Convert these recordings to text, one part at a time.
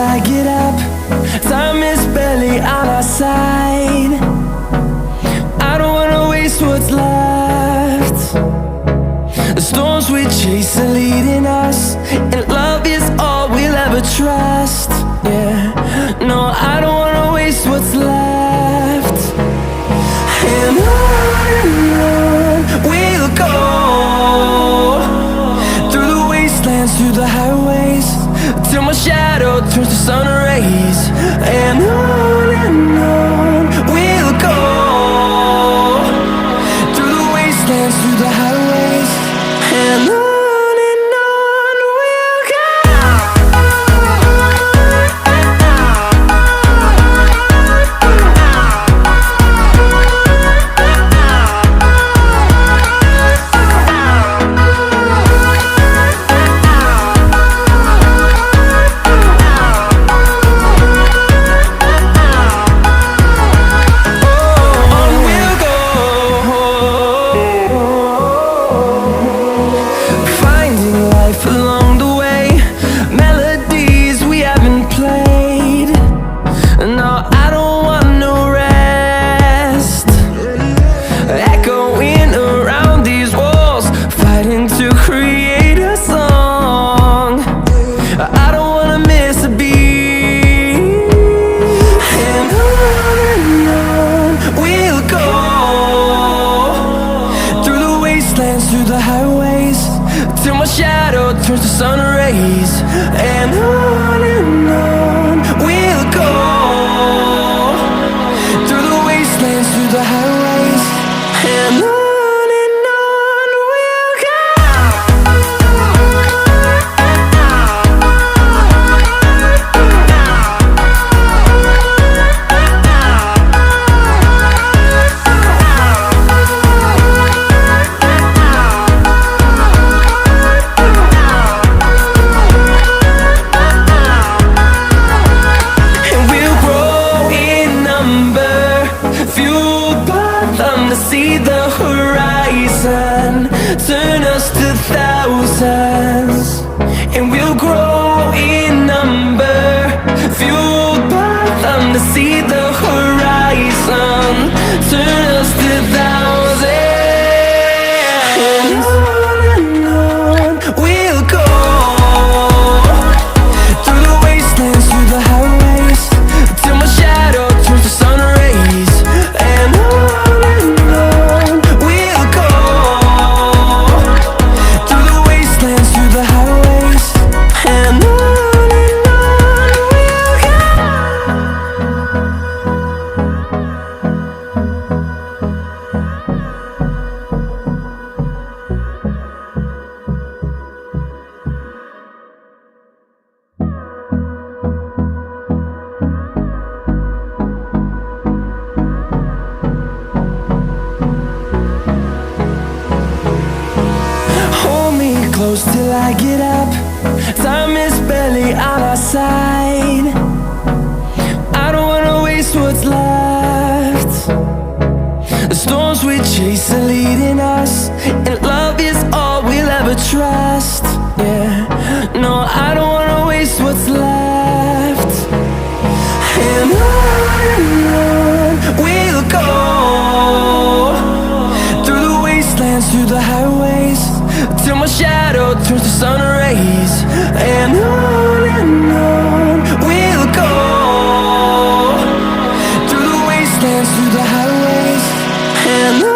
I get up. Time is barely on our side. I don't wanna waste what's left. The storms we chase are leading us, and love is all we'll ever trust. Yeah, no, I don't wanna waste what's left. And on we'll go, through the wastelands, through the highways, till my shadow turns to sun rays. And on we'll go, through the wastelands, through the highways, and on we'll go. Through the highways, till my shadow turns to sun rays. And on we'll go, through the wastelands, through the highways, and on we'll go. See the horizon, turn us to thousands, and we'll grow in number, fueled by them. To see the horizon, turn us to thousands, and on we'll go, through the wastelands, through the highways, till my shadow turns to sun rays. And close till I get up. Time is barely on our side. I don't wanna waste what's left. The storms we chase are leading us, and love is all we'll ever trust. Yeah, no, I don't wanna waste what's left. And on we'll go, through the wastelands, through the highways, till my shadow turns to sun rays. And on we'll go, through the wastelands, through the highways, and on.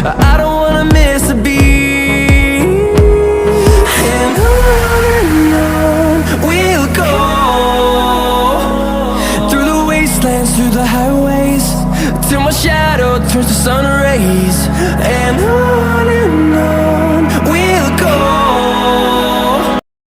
I don't wanna miss a beat. And on turns to sun rays. And on